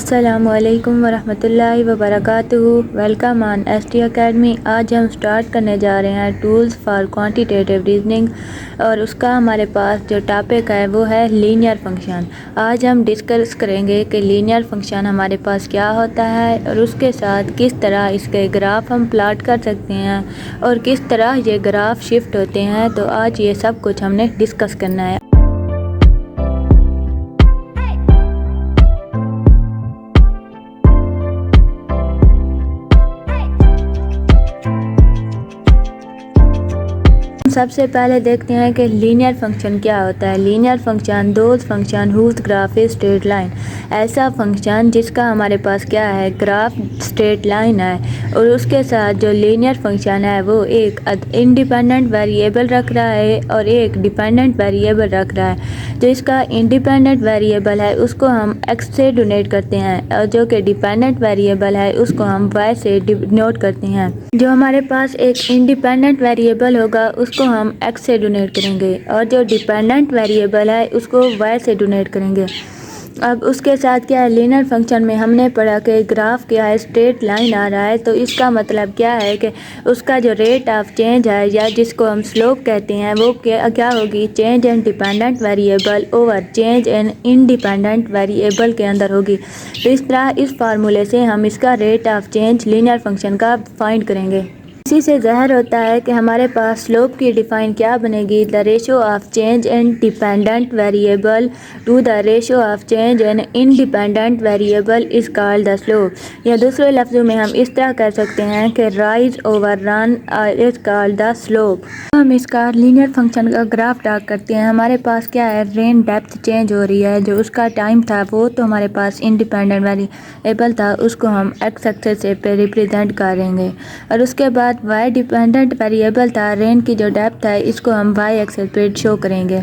अस्सलामुअलैकुम वरहमतुल्लाहि वबरकातुहू। Welcome on ST academy. आज हम स्टार्ट करने जा रहे हैं टूल्स फॉर क्वांटिटेटिव रीजनिंग और उसका हमारे पास जो टॉपिक है वो है लीनियर फंक्शन। आज हम डिस्कस करेंगे कि लीनियर फंक्शन हमारे पास क्या होता है और उसके साथ किस तरह इसके ग्राफ हम प्लॉट कर सकते हैं और किस तरह ये ग्राफ शिफ्ट होते हैं। तो आज ये सब कुछ हमने डिस्कस करना है। सबसे पहले देखते हैं कि लीनियर फंक्शन क्या होता है। Linear function those function whose graph is straight line, ऐसा फंक्शन जिसका हमारे पास क्या है, ग्राफ स्ट्रेट लाइन है और उसके साथ जो लीनियर फंक्शन है वो एक इंडिपेंडेंट वेरिएबल रख रहा है और एक डिपेंडेंट वेरिएबल रख रहा है। जो इसका इंडिपेंडेंट वेरिएबल है उसको हम एक्स से डिनोट करते हैं और जो कि डिपेंडेंट वेरिएबल है उसको हम वाई से डिनोट करते हैं। जो हमारे पास एक इंडिपेंडेंट वेरिएबल होगा उसको हम x से डोनेट करेंगे और जो डिपेंडेंट वेरिएबल है उसको y से डोनेट करेंगे। अब उसके साथ क्या है, लीनियर फंक्शन में हमने पढ़ा कि ग्राफ क्या है, स्ट्रेट लाइन आ रहा है। तो इसका मतलब क्या है कि उसका जो रेट ऑफ चेंज है या जिसको हम स्लोप कहते हैं वो क्या होगी, change in dependent variable over change in independent variable के अंदर होगी। तो इस तरह इस फार्मूले से हम इसका rate of change linear function का फाइंड करेंगे। इसी से ज़ाहिर होता है कि हमारे पास स्लोप की डिफ़ाइन क्या बनेगी, the ratio of change in dependent variable to the ratio of change in independent variable is called the slope. या दूसरे लफ्ज़ों में हम इस तरह कह सकते हैं कि rise over run is called the slope. हम इसका लीनियर फंक्शन का ग्राफ ड्रा करते हैं। हमारे पास क्या है, रेन डेप्थ चेंज हो रही है। जो उसका टाइम था वो तो हमारे पास इंडिपेंडेंट वेरिएबल था, उसको हम एक्स एक्सेस पे रिप्रेजेंट करेंगे और उसके बाद वाई डिपेंडेंट वेरिएबल था, रेन की जो डेप्थ है इसको हम वाई एक्सेस पे शो करेंगे।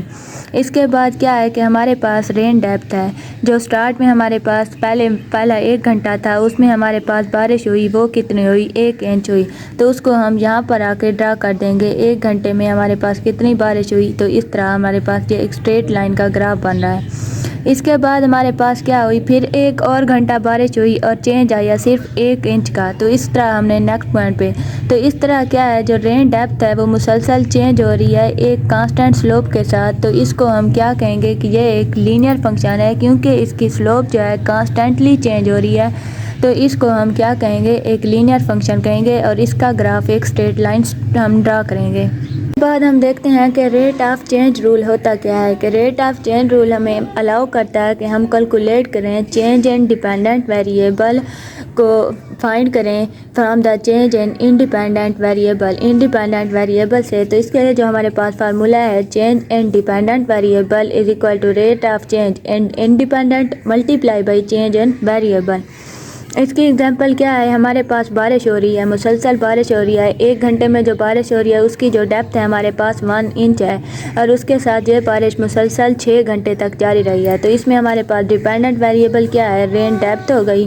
इसके बाद क्या है कि हमारे पास रेन डेप्थ है। जो स्टार्ट में हमारे पास पहला 1 घंटा था उसमें हमारे पास बारिश हुई, वो कितनी हुई, 1 इंच हुई। तो उसको हम यहाँ पर आके ड्रा कर देंगे, 1 घंटे में हमारे पास कितनी बारिश हुई। तो इस तरह हमारे पास ये एक स्ट्रेट लाइन का ग्राफ बन रहा है। इसके बाद हमारे पास क्या हुई, फिर 1 और घंटा बारिश हुई और चेंज आया सिर्फ 1 इंच का। तो इस तरह हमने नेक्स्ट पॉइंट पे, तो इस तरह क्या है, जो रेन डेप्थ है वो मुसलसल चेंज हो रही है एक कांस्टेंट स्लोप के साथ। तो इसको हम क्या कहेंगे कि ये एक लीनियर फंक्शन है क्योंकि इसकी स्लोप जो है कांस्टेंटली चेंज हो रही है। तो इसको हम क्या कहेंगे, एक लीनियर फंक्शन कहेंगे और इसका ग्राफ एक स्ट्रेट लाइन हम ड्रा करेंगे। बाद हम देखते हैं कि रेट ऑफ चेंज रूल होता क्या है। कि रेट ऑफ चेंज रूल हमें अलाउ करता है कि हम कैलकुलेट करें चेंज इन डिपेंडेंट वेरिएबल को फाइंड करें from the change in independent variable से। तो इसके लिए जो हमारे पास फार्मूला है, change in dependent variable is equal to rate of change in independent multiply by change in variable. इसकी एग्जांपल क्या है, हमारे पास बारिश हो रही है, मुसलसल बारिश हो रही है। 1 घंटे में जो बारिश हो रही है उसकी जो डेप्थ है हमारे पास 1 इंच है और उसके साथ ये बारिश मुसलसल 6 घंटे तक जारी रही है। तो इसमें हमारे पास डिपेंडेंट वेरिएबल क्या है, रेन डेप्थ हो गई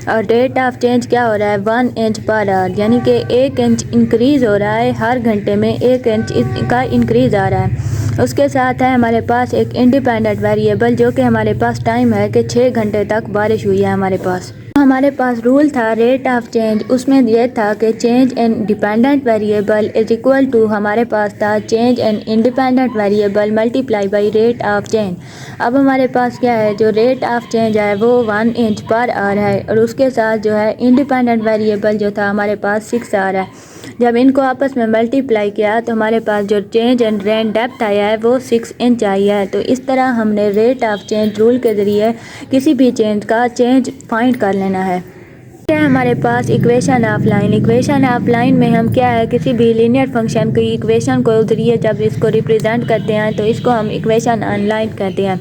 और रेट ऑफ चेंज क्या हो रहा है, 1 इंच पर आवर, यानी कि 1 इंच इंक्रीज़ हो रहा है हर घंटे में, 1 इंच का इंक्रीज़ आ रहा है। उसके साथ है हमारे पास एक इंडिपेंडेंट वेरिएबल जो कि हमारे पास टाइम है कि 6 घंटे तक बारिश हुई है हमारे पास। हमारे पास रूल था रेट ऑफ चेंज, उसमें यह था कि change in dependent variable is equal to हमारे पास था change in independent variable multiply by rate of change. अब हमारे पास क्या है, जो रेट ऑफ चेंज है वो 1 इंच पर आवर है और उसके साथ जो है इंडिपेंडेंट वेरिएबल जो था हमारे पास 6 आवर है। जब इनको आपस में मल्टीप्लाई किया तो हमारे पास जो चेंज इन रेन डेप्थ आया है वो 6 इंच आई है। तो इस तरह हमने रेट ऑफ चेंज रूल के ज़रिए किसी भी चेंज का चेंज फाइंड कर लेना है। क्या है हमारे पास equation of line. Equation of line में हम क्या है, किसी भी लीनियर फंक्शन की इक्वेशन को ज़रिए जब इसको रिप्रेजेंट करते हैं तो इसको हम इक्वेशन ऑन लाइन कहते हैं।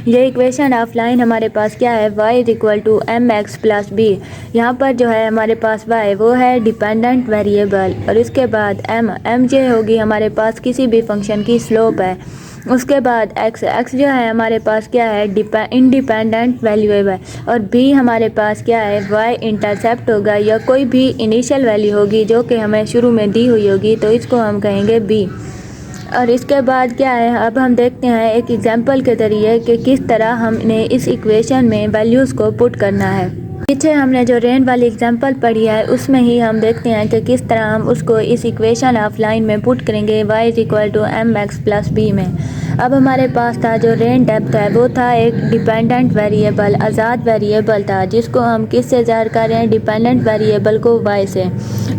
ये इक्वेशन ऑफ लाइन हमारे पास क्या है, y is equal to M X plus B. यहाँ पर जो है हमारे पास y वो है डिपेंडेंट वेरिएबल और इसके बाद m जो होगी हमारे पास किसी भी फंक्शन की स्लोप है। उसके बाद x जो है हमारे पास क्या है, इंडिपेंडेंट वेरिएबल और b हमारे पास क्या है, y इंटरसेप्ट होगा या कोई भी इनिशियल वैल्यू होगी जो कि हमें शुरू में दी हुई होगी। तो इसको हम कहेंगे b। और इसके बाद क्या है, अब हम देखते हैं एक एग्जांपल के ज़रिए कि किस तरह हमने इस इक्वेशन में वैल्यूज़ को पुट करना है। पीछे हमने जो रेंज वाली एग्जांपल पढ़ी है उसमें ही हम देखते हैं कि किस तरह हम उसको इस इक्वेशन ऑफ लाइन में पुट करेंगे y = mx + b में। अब हमारे पास था जो रेंज डेप्थ है वो था एक डिपेंडेंट वेरिएबल, आज़ाद वेरिएबल था, जिसको हम किस से ज़ाहिर कर रहे हैं, डिपेंडेंट वेरिएबल को y से,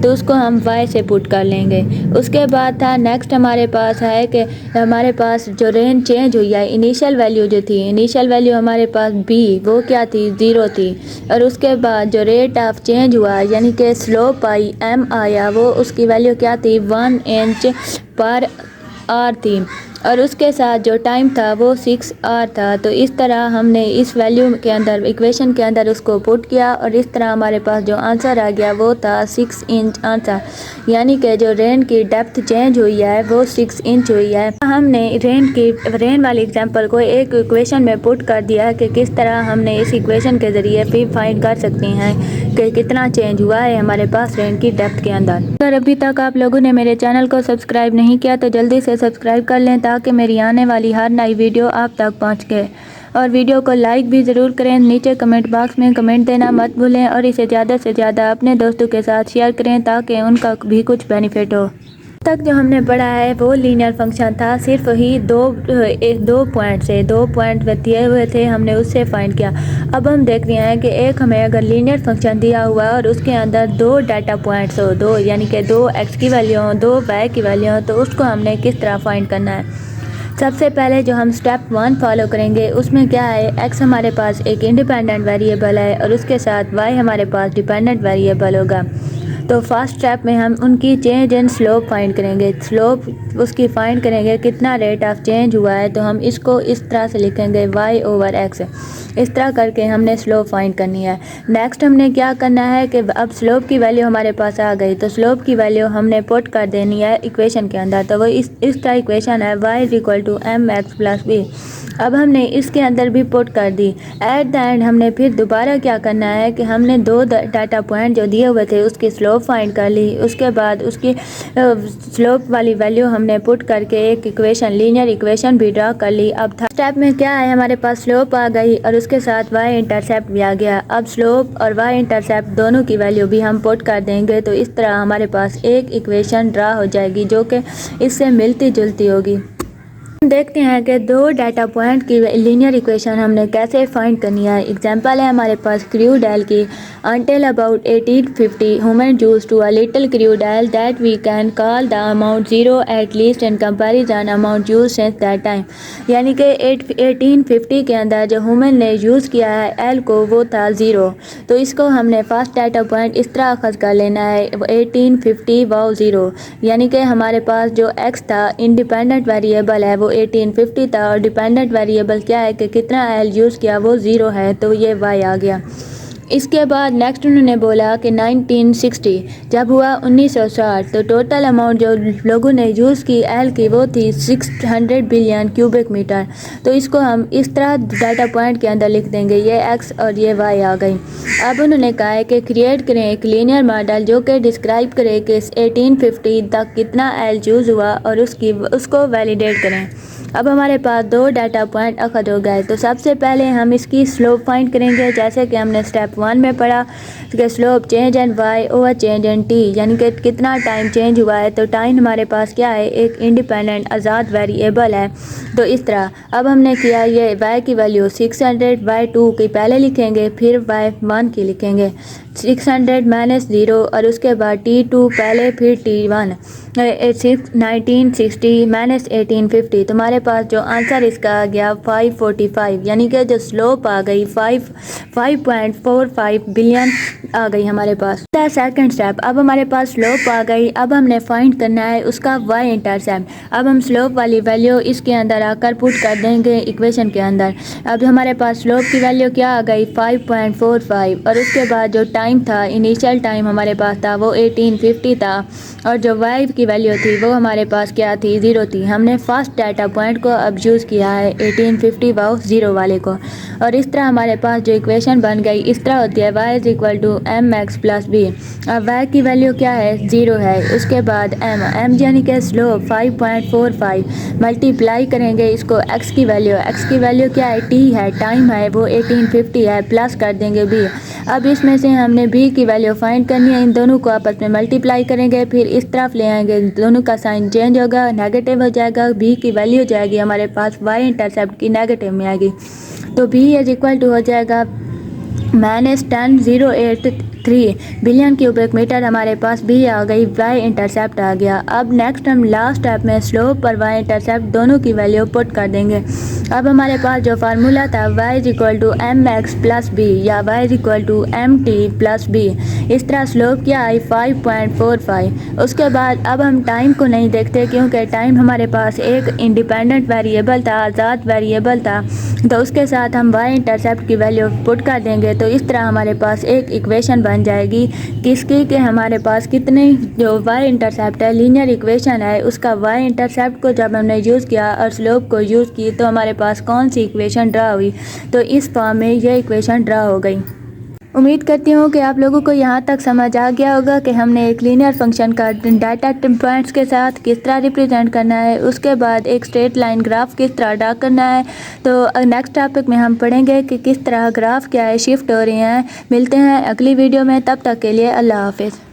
तो उसको हम y से पुट कर लेंगे। उसके बाद था नेक्स्ट हमारे पास है कि हमारे पास जो रेंज चेंज हुई है, इनिशियल वैल्यू जो थी, इनिशियल वैल्यू हमारे पास b वो क्या थी, 0 थी, और उसके बाद जो रेट ऑफ चेंज हुआ यानी कि स्लोप आई m आया, वो उसकी वैल्यू क्या थी, 1 इंच पर आर थी, और उसके साथ जो टाइम था वो 6 आवर था। तो इस तरह हमने इस वैल्यू के अंदर, इक्वेशन के अंदर उसको पुट किया, और इस तरह हमारे पास जो आंसर आ गया वो था 6 इंच आंसर, यानी कि जो रेन की डेप्थ चेंज हुई है वो 6 इंच हुई है। हमने रेन वाली एग्जांपल को एक इक्वेशन में पुट कर दिया कि किस तरह हमने इस इक्वेशन के ज़रिए फिर फाइंड कर सकते हैं कि कितना चेंज हुआ है हमारे पास रेन की डेप्थ के अंदर। अगर अभी तक आप लोगों ने मेरे चैनल को सब्सक्राइब नहीं किया तो जल्दी से सब्सक्राइब कर लें ताकि मेरी आने वाली हर नई वीडियो आप तक पहुंच गए, और वीडियो को लाइक भी ज़रूर करें। नीचे कमेंट बॉक्स में कमेंट देना मत भूलें, और इसे ज़्यादा से ज़्यादा अपने दोस्तों के साथ शेयर करें ताकि उनका भी कुछ बेनिफिट हो। तक जो हमने पढ़ा है वो लीनियर फंक्शन था, सिर्फ ही दो पॉइंट दिए हुए थे, हमने उससे फाइंड किया। अब हम देख रहे हैं कि एक हमें अगर लीनियर फंक्शन दिया हुआ है और उसके अंदर दो डाटा पॉइंट्स हो, दो यानी कि 2 x की वैल्यू हो, 2 y की वैल्यू हो, तो उसको हमने किस तरह फाइंड करना है। सबसे पहले जो हम स्टेप 1 फॉलो करेंगे उसमें क्या है, x हमारे पास एक इंडिपेंडेंट वेरिएबल है और उसके साथ y हमारे पास डिपेंडेंट वेरिएबल होगा। तो फर्स्ट स्टेप में हम उनकी चेंज इन स्लोप फाइंड करेंगे, स्लोप उसकी फाइंड करेंगे कितना रेट ऑफ चेंज हुआ है, तो हम इसको इस तरह से लिखेंगे y/x। इस तरह करके हमने स्लोप फाइंड करनी है। नेक्स्ट हमने क्या करना है कि अब स्लोप की वैल्यू हमारे पास आ गई, तो स्लोप की वैल्यू हमने पुट कर देनी है इक्वेशन के अंदर। तो वो इस तरह इक्वेशन है y = mx + b। अब हमने इसके अंदर भी पुट कर दी। एट द एंड हमने फिर दोबारा क्या करना है कि हमने 2 डाटा पॉइंट जो दिए हुए थे उसकी स्लोप फाइंड कर ली, उसके बाद उसकी स्लोप वाली वैल्यू हमने पुट करके एक इक्वेशन, लीनियर इक्वेशन भी ड्रा कर ली। अब थर्ड स्टेप में क्या है, हमारे पास स्लोप आ गई और उसके साथ y इंटरसेप्ट भी आ गया। अब स्लोप और y इंटरसेप्ट दोनों की वैल्यू भी हम पुट कर देंगे, तो इस तरह हमारे पास एक इक्वेशन ड्रा हो जाएगी जो कि इससे मिलती जुलती होगी। देखते हैं कि 2 डाटा पॉइंट की लीनियर इक्वेशन हमने कैसे फाइंड करनी है। एग्जांपल है हमारे पास क्रूड ऑयल की। Until about 1850 human used to a little crude oil that we can call the amount zero, at least in comparison amount used since that time। यानी कि 1850 के अंदर जो ह्यूमन ने यूज़ किया है एल को वो था 0, तो इसको हमने फर्स्ट डाटा पॉइंट इस तरह अखज़ कर लेना है 1850 वाओ 0, यानी कि हमारे पास जो x था इंडिपेंडेंट वेरिएबल है वो 1850 था, और डिपेंडेंट वेरिएबल क्या है कि कितना एल यूज़ किया वो 0 है, तो ये y आ गया। इसके बाद नेक्स्ट उन्होंने बोला कि 1960 जब हुआ 1960, तो टोटल अमाउंट जो लोगों ने यूज़ की एल की वो थी 600 बिलियन क्यूबिक मीटर। तो इसको हम इस तरह डाटा पॉइंट के अंदर लिख देंगे, ये एक्स और ये वाई आ गई। अब उन्होंने कहा है कि क्रिएट करें एक लीनियर मॉडल जो कि डिस्क्राइब करे कि 1850 तक कितना एल यूज़ हुआ और उसको वैलिडेट करें। अब हमारे पास 2 डाटा पॉइंट अखद हो गए, तो सबसे पहले हम इसकी स्लोप फाइंड करेंगे, जैसे कि हमने स्टेप 1 में पढ़ा कि slope change and y over change and t, यानी कि कितना टाइम चेंज हुआ है। तो टाइम हमारे पास क्या है, एक इंडिपेंडेंट आज़ाद वेरिएबल है। तो इस तरह अब हमने किया, ये y की वैल्यू 600 y2 की पहले लिखेंगे, फिर y1 की लिखेंगे, 600 - 0 और उसके बाद t2 पहले, फिर t1, 1960 - 1850। तुम्हारे पास जो आंसर इसका आ गया 545, यानी कि जो स्लोप आ गई 5.45 बिलियन आ गई हमारे पास। सेकंड स्टेप, अब हमारे पास स्लोप आ गई, अब हमने फाइंड करना है उसका y इंटरसेप्ट। अब हम स्लोप वाली वैल्यू इसके अंदर आकर पुट कर देंगे इक्वेशन के अंदर। अब हमारे पास स्लोप की वैल्यू क्या आ गई 5.45, और उसके बाद जो टाइम था, इनिशियल टाइम हमारे पास था वो 1850 था, और जो y की वैल्यू थी वो हमारे पास क्या थी, 0 थी। हमने फर्स्ट डाटा पॉइंट को अब यूज़ किया है 1850 वाओ 0 वाले को। और इस तरह हमारे पास जो इक्वेशन बन गई इस तरह होती है y is equal to M X plus B. अब y की वैल्यू क्या है, 0 है। उसके बाद m यानी कि स्लोप 5.45 मल्टीप्लाई करेंगे इसको x की वैल्यू क्या है, t है, टाइम है वो 1850 है, प्लस कर देंगे b। अब इसमें से हमने b की वैल्यू फाइंड करनी है, इन दोनों को आपस में मल्टीप्लाई करेंगे, फिर इस तरफ ले आएंगे, दोनों का साइन चेंज होगा, नेगेटिव हो जाएगा, b की वैल्यू जाएगी हमारे पास y इंटरसेप्ट की नेगेटिव में आएगी, तो b इज इक्वल टू हो जाएगा -10.083 बिलियन क्यूबिक मीटर। हमारे पास b आ गई, y इंटरसेप्ट आ गया। अब नेक्स्ट हम लास्ट स्टेप में स्लोप और y इंटरसेप्ट दोनों की वैल्यू पुट कर देंगे। अब हमारे पास जो फार्मूला था y is equal to M X plus B या y is equal to M T plus B, इस तरह स्लोप क्या आई 5.45। उसके बाद अब हम टाइम को नहीं देखते क्योंकि टाइम हमारे पास एक इंडिपेंडेंट वेरिएबल था, आज़ाद वेरिएबल था, तो उसके साथ हम y इंटरसेप्ट की वैल्यू पुट कर देंगे, तो इस तरह हमारे पास एक इक्वेशन बन जाएगी किसकी कि हमारे पास कितने जो y इंटरसेप्ट है, लीनियर इक्वेशन है, उसका y इंटरसेप्ट को जब हमने यूज़ किया और स्लोप को यूज़ की तो हमारे पास कौन सी इक्वेशन ड्रा हुई, तो इस फॉर्म में यह इक्वेशन ड्रा हो गई। उम्मीद करती हूँ कि आप लोगों को यहाँ तक समझ आ गया होगा कि हमने एक लीनियर फंक्शन का डाटा पॉइंट्स के साथ किस तरह रिप्रेजेंट करना है, उसके बाद एक स्ट्रेट लाइन ग्राफ किस तरह ड्रा करना है। तो नेक्स्ट टॉपिक में हम पढ़ेंगे कि किस तरह ग्राफ क्या है शिफ्ट हो रही हैं। मिलते हैं अगली वीडियो में, तब तक के लिए अल्लाह हाफिज़।